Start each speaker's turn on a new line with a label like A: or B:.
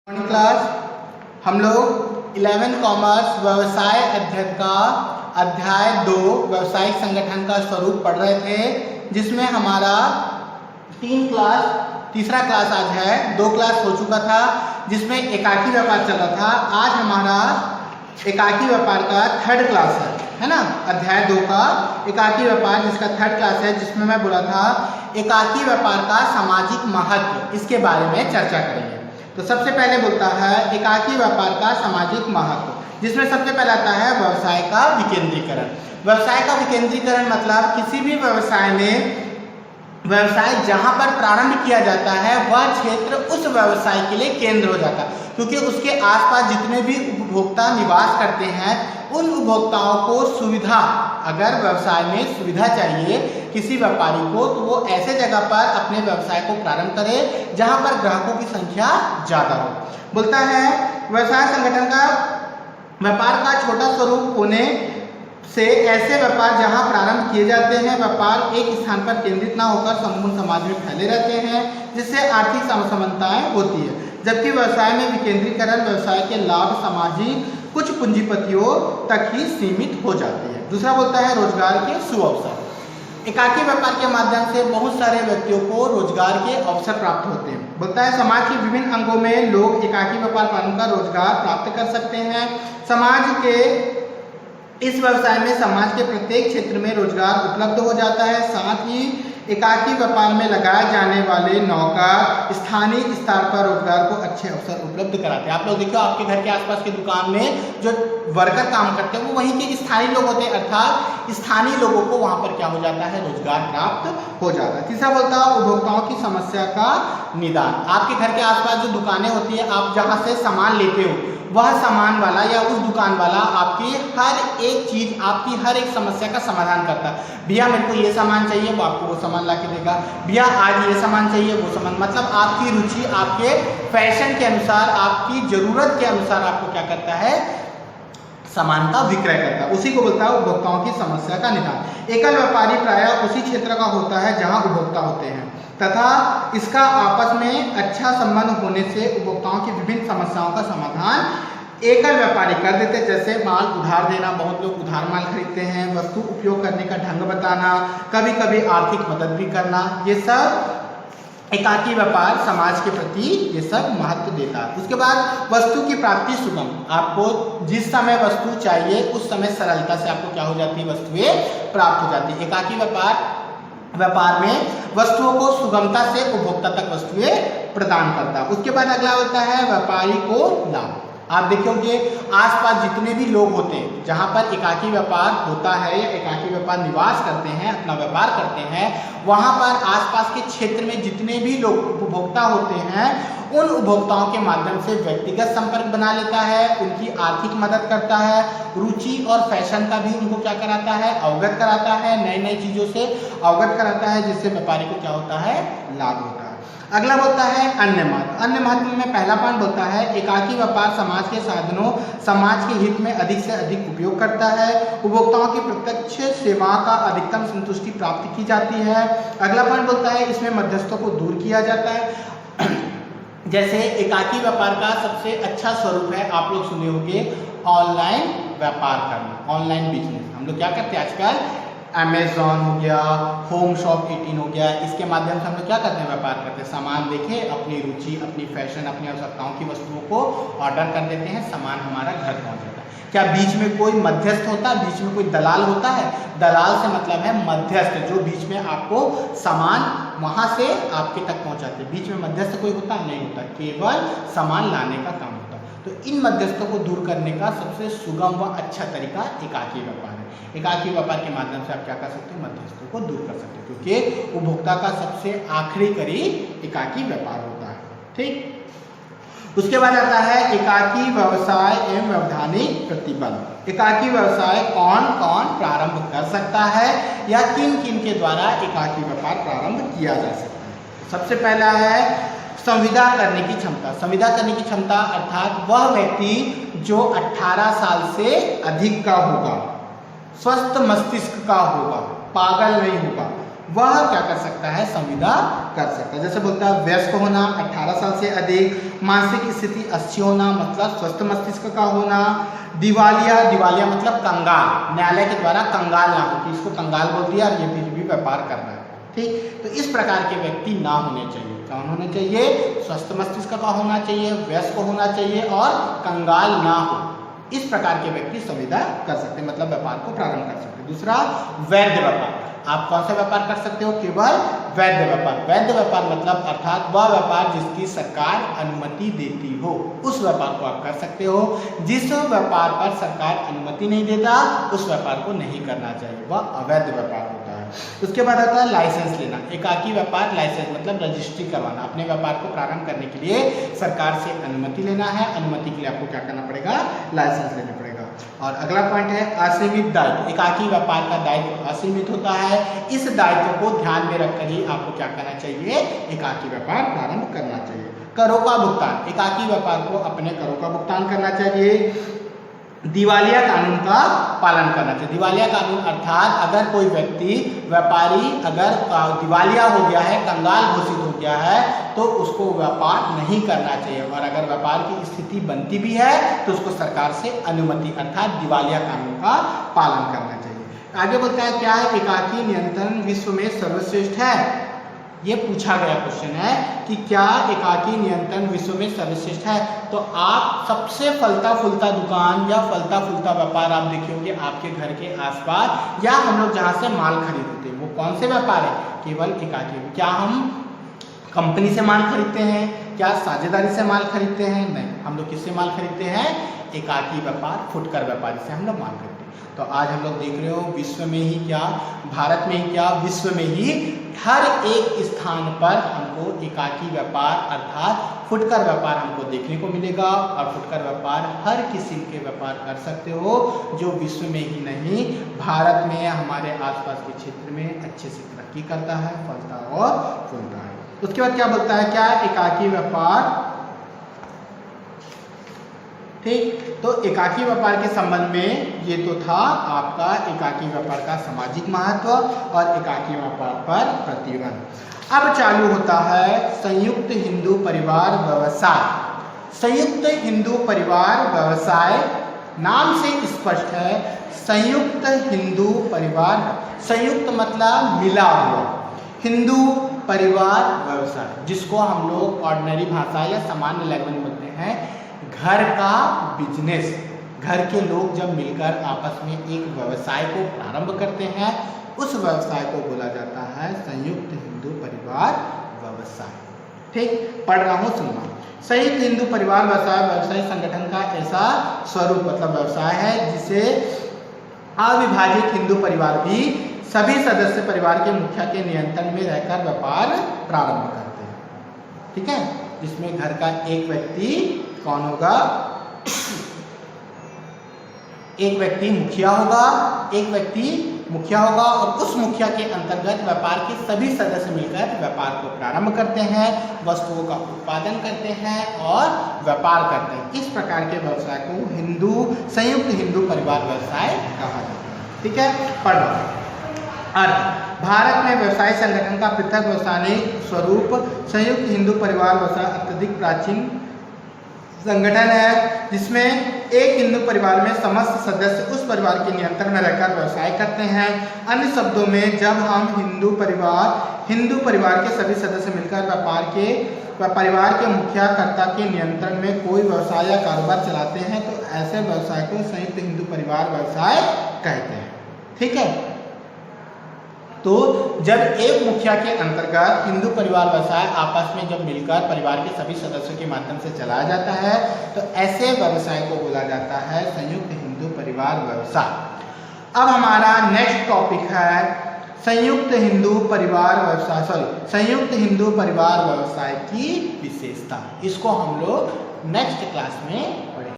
A: Morning class हम लोग 11 commerce व्यवसाय अध्ययन का अध्याय 2 व्यवसायिक संगठन का स्वरूप पढ़ रहे थे, जिसमें हमारा तीसरा क्लास आज है। 2 क्लास हो चुका था जिसमें एकाकी व्यापार चल रहा था। आज हमारा एकाकी व्यापार का 3rd क्लास है ना, अध्याय 2 का एकाकी व्यापार जिसका 3rd क्लास है, जिसमें मैं बोला था एकाकी व्यापार का सामाजिक महत्व, इसके बारे में चर्चा करेंगे। तो सबसे पहले बोलता है एकाकी व्यापार का सामाजिक महत्व, जिसमें सबसे पहले आता है व्यवसाय का विकेंद्रीकरण। व्यवसाय का विकेंद्रीकरण मतलब किसी भी व्यवसाय में व्यवसाय जहां पर प्रारंभ किया जाता है वह क्षेत्र उस व्यवसाय के लिए केंद्र हो जाता है, क्योंकि उसके आसपास जितने भी उपभोक्ता निवास करते हैं उन उपभोक्ताओं को सुविधा, अगर व्यवसाय में सुविधा चाहिए किसी व्यापारी को, तो वो ऐसे जगह पर अपने व्यवसाय को प्रारंभ करे जहां पर ग्राहकों की संख्या ज़्यादा हो। बोलता है व्यवसाय संगठन का व्यापार का छोटा स्वरूप होने से ऐसे व्यापार जहां प्रारंभ किए जाते हैं, व्यापार एक स्थान पर केंद्रित ना होकर संपूर्ण समाज में फैले रहते हैं, जिससे आर्थिक असमानताएं होती है। जबकि व्यवसाय में विकेंद्रीकरण व्यवसाय के लाभ सामाजिक कुछ पूंजीपतियों तक ही सीमित हो जाती है। दूसरा बोलता है रोजगार के सुअवसर। एकाकी व्यापार के माध्यम से बहुत सारे व्यक्तियों को रोजगार के अवसर प्राप्त होते हैं। बोलता है समाज के विभिन्न अंगों में लोग एकाकी व्यापार प्रारंभ कर रोजगार प्राप्त कर सकते हैं। समाज के इस व्यवसाय में समाज के प्रत्येक क्षेत्र में रोजगार उपलब्ध हो जाता है। साथ ही एकाकी व्यापार में लगाए जाने वाले नौकर स्थानीय स्तर पर रोजगार को अच्छे अवसर उपलब्ध कराते हैं। आप लोग देखो, आपके घर के आसपास की दुकान में जो वर्कर काम करते हैं वो वहीं के स्थानीय लोग होते हैं, अर्थात स्थानीय लोगों को वहां पर क्या हो जाता है, रोजगार प्राप्त हो जाता है। तीसरा बोलता है उपभोक्ताओं की समस्या का निदान। आपके घर के आसपास जो दुकानें होती है, आप जहाँ से सामान लेते हो वह सामान वाला या उस दुकान वाला आपकी हर एक चीज, आपकी हर एक समस्या का समाधान करता है। भैया मेरे को ये सामान चाहिए, वो आपको वो सामान ला के देगा। भैया आज ये सामान चाहिए, वो सामान, मतलब आपकी रुचि, आपके फैशन के अनुसार, आपकी जरूरत के अनुसार आपको क्या करता है, सामान का विक्रय करता है। उसी को बोलता है उपभोक्ताओं की समस्या का निदान। एकल व्यापारी प्रायः उसी क्षेत्र का होता है जहां उपभोक्ता होते हैं तथा इसका आपस में अच्छा संबंध होने से उपभोक्ताओं की विभिन्न समस्याओं का समाधान एकल व्यापारी कर देते हैं। जैसे माल उधार देना, बहुत लोग उधार माल खरीदते हैं, वस्तु उपयोग करने का ढंग बताना, कभी कभी आर्थिक मदद भी करना, ये सब एकाकी व्यापार समाज के प्रति ये सब महत्व देता है। उसके बाद वस्तु की प्राप्ति सुगम। आपको जिस समय वस्तु चाहिए उस समय सरलता से आपको क्या हो जाती है, वस्तुएं प्राप्त हो जाती है। एकाकी व्यापार में वस्तुओं को सुगमता से उपभोक्ता तक वस्तुएं प्रदान करता है। उसके बाद अगला होता है व्यापारी को लाभ। आप देखोगे आसपास जितने भी लोग होते हैं जहाँ पर एकाकी व्यापार होता है या एकाकी व्यापार निवास करते हैं, अपना व्यापार करते हैं, वहाँ पर आसपास के क्षेत्र में जितने भी लोग उपभोक्ता होते हैं उन उपभोक्ताओं के माध्यम से व्यक्तिगत संपर्क बना लेता है, उनकी आर्थिक मदद करता है, रुचि और फैशन का भी उनको क्या कराता है, अवगत कराता है, नई नई चीज़ों से अवगत कराता है, जिससे व्यापारी को क्या होता है, लाभ होता है। अगला बोलता है अन्य महत्व। अन्य महत्व में पहला पॉइंट बोलता है एकाकी व्यापार समाज के साधनों समाज के हित में अधिक से अधिक उपयोग करता है। उपभोक्ताओं की प्रत्यक्ष सेवा का अधिकतम संतुष्टि प्राप्त की जाती है। अगला पॉइंट बोलता है इसमें मध्यस्थों को दूर किया जाता है। जैसे एकाकी व्यापार का सबसे अच्छा स्वरूप है, आप लोग सुने होंगे, ऑनलाइन व्यापार करना, ऑनलाइन बिजनेस। हम लोग क्या करते हैं आजकल, अमेजॉन हो गया, होम शॉप 18 हो गया, इसके माध्यम से हम लोग क्या करते हैं, व्यापार करते हैं। सामान देखे, अपनी रुचि, अपनी फैशन, अपनी आवश्यकताओं की वस्तुओं को ऑर्डर कर देते हैं, सामान हमारा घर पहुंच जाता है। क्या बीच में कोई मध्यस्थ होता है, बीच में कोई दलाल होता है? दलाल से मतलब है मध्यस्थ, जो बीच में आपको सामान वहां से आपके तक पहुंचाते हैं। बीच में मध्यस्थ कोई होता नहीं होता, केवल सामान लाने का काम होता है। तो इन मध्यस्थों को दूर करने का सबसे सुगम व अच्छा तरीका एकाकी व्यापार है। एकाकी व्यापार के माध्यम से आप क्या कर सकते हो, मध्यस्थों को दूर कर सकते हो, क्योंकि उपभोक्ता का सबसे आखिरी करीब एकाकी व्यापार होता है। ठीक, उसके बाद आता है एकाकी व्यवसाय एवं वैधानिक प्रतिबंध। एकाकी व्यवसाय कौन कौन प्रारंभ कर सकता है या किन किन के द्वारा एकाकी व्यापार प्रारंभ किया जा सकता है। सबसे पहला है संविदा करने की क्षमता। संविदा करने की क्षमता अर्थात वह व्यक्ति जो 18 साल से अधिक का होगा, स्वस्थ मस्तिष्क का होगा, पागल नहीं होगा, वह क्या कर सकता है, संविदा कर सकता है। जैसे बोलता है वयस्क होना, 18 साल से अधिक, मानसिक स्थिति अच्छी होना मतलब स्वस्थ मस्तिष्क का होना, दिवालिया, दिवालिया मतलब कंगाल, न्यायालय के द्वारा कंगाल ना हो कि इसको कंगाल बोल दिया और ये फिर भी व्यापार कर रहा है, ठीक। तो इस प्रकार के व्यक्ति ना होने चाहिए। कौन होने चाहिए, स्वस्थ मस्तिष्क का होना चाहिए, वयस्क होना चाहिए और कंगाल ना हो। इस प्रकार के व्यक्ति संविदा कर सकते हैं, मतलब व्यापार को प्रारंभ कर सकते हैं। दूसरा वैध व्यापार। आप कौन सा व्यापार कर सकते हो, केवल वैध व्यापार। वैध व्यापार मतलब अर्थात वह व्यापार जिसकी सरकार अनुमति देती हो, उस व्यापार को आप कर सकते हो। जिस व्यापार पर सरकार अनुमति नहीं देता उस व्यापार को नहीं करना चाहिए, वह अवैध व्यापार होता है। उसके बाद आता है लाइसेंस लेना। एकाकी व्यापार लाइसेंस मतलब रजिस्ट्री करवाना। अपने व्यापार को प्रारंभ करने के लिए सरकार से अनुमति लेना है। अनुमति के लिए आपको क्या करना पड़ेगा, लाइसेंस लेना पड़ेगा। और अगला पॉइंट है असीमित दायित्व। एकाकी व्यापार का दायित्व असीमित होता है। इस दायित्व को ध्यान में रखकर ही आपको क्या करना चाहिए, एकाकी व्यापार प्रारंभ करना चाहिए। करों का भुगतान। एकाकी व्यापार को अपने करों का भुगतान करना चाहिए। दिवालिया कानून का पालन करना चाहिए। दिवालिया कानून अर्थात अगर कोई व्यक्ति व्यापारी अगर दिवालिया हो गया है, कंगाल घोषित हो गया है, तो उसको व्यापार नहीं करना चाहिए। और अगर व्यापार की स्थिति बनती भी है तो उसको सरकार से अनुमति अर्थात दिवालिया कानून का पालन करना चाहिए। आगे बोलता है क्या है, एकाकी नियंत्रण विश्व में सर्वश्रेष्ठ है। ये पूछा गया क्वेश्चन है कि क्या एकाकी नियंत्रण विश्व में सर्वश्रेष्ठ है। तो आप सबसे फलता फूलता दुकान या फलता फूलता व्यापार आप देखे होंगे आपके घर के आसपास, या हम लोग जहाँ से माल खरीदते हैं वो कौन से व्यापार है, केवल एकाकी। क्या हम कंपनी से माल खरीदते हैं, क्या साझेदारी से माल खरीदते हैं, नहीं, हम लोग किससे माल खरीदते हैं, एकाकी व्यापार, फुटकर व्यापारी से हम लोग माल खरीदते हैं। तो आज हम लोग देख रहे हो विश्व में ही क्या, भारत में ही क्या, विश्व में ही हर एक स्थान पर हमको एकाकी व्यापार अर्थात फुटकर व्यापार हमको देखने को मिलेगा। और फुटकर व्यापार हर किसी के व्यापार कर सकते हो, जो विश्व में ही नहीं भारत में हमारे आसपास के क्षेत्र में अच्छे से तरक्की करता है, फलता और फूलता है। उसके बाद क्या बोलता है, क्या एकाकी व्यापार, ठीक। तो एकाकी व्यापार के संबंध में ये तो था आपका एकाकी व्यापार का सामाजिक महत्व और एकाकी व्यापार पर प्रतिबंध। अब चालू होता है संयुक्त हिंदू परिवार व्यवसाय। संयुक्त हिंदू परिवार व्यवसाय नाम से स्पष्ट है, संयुक्त हिंदू परिवार, संयुक्त मतलब मिला हुआ, हिंदू परिवार व्यवसाय, जिसको हम लोग ऑर्डिनरी भाषा या सामान्य लैंग्वेज बोलते हैं घर का बिजनेस। घर के लोग जब मिलकर आपस में एक व्यवसाय को प्रारंभ करते हैं, उस व्यवसाय को बोला जाता है संयुक्त हिंदू परिवार व्यवसाय, ठीक। पढ़ रहा हूँ, सुनना। संयुक्त हिंदू परिवार व्यवसाय व्यवसायिक संगठन का ऐसा स्वरूप मतलब व्यवसाय है जिसे अविभाजित हिंदू परिवार भी सभी सदस्य परिवार के मुखिया के नियंत्रण में रहकर व्यापार प्रारंभ करते हैं, ठीक है। जिसमें घर का एक व्यक्ति कौन होगा, एक व्यक्ति मुखिया होगा, एक व्यक्ति मुखिया होगा और उस मुखिया के अंतर्गत व्यापार के सभी सदस्य मिलकर व्यापार को प्रारंभ करते हैं, वस्तुओं का उत्पादन करते हैं और व्यापार करते हैं। इस प्रकार के व्यवसाय को संयुक्त हिंदू परिवार व्यवसाय कहा जाता है, ठीक है। पढ़ो। अर्थ, भारत में व्यवसाय संगठन का पृथक व्यवसायिक स्वरूप संयुक्त हिंदू परिवार व्यवसाय अत्यधिक प्राचीन संगठन है, जिसमें एक हिंदू परिवार में समस्त सदस्य उस परिवार के नियंत्रण में रहकर व्यवसाय करते हैं। अन्य शब्दों में जब हम हिंदू परिवार के सभी सदस्य मिलकर परिवार के मुखिया कर्ता के नियंत्रण में कोई व्यवसाय या कारोबार चलाते हैं तो ऐसे व्यवसाय को संयुक्त हिंदू परिवार व्यवसाय कहते हैं, ठीक है। तो जब एक मुखिया के अंतर्गत हिंदू परिवार व्यवसाय आपस में जब मिलकर परिवार के सभी सदस्यों के माध्यम से चलाया जाता है तो ऐसे व्यवसाय को बोला जाता है संयुक्त हिंदू परिवार व्यवसाय। अब हमारा नेक्स्ट टॉपिक है संयुक्त हिंदू परिवार व्यवसाय की विशेषता। इसको हम लोग नेक्स्ट क्लास में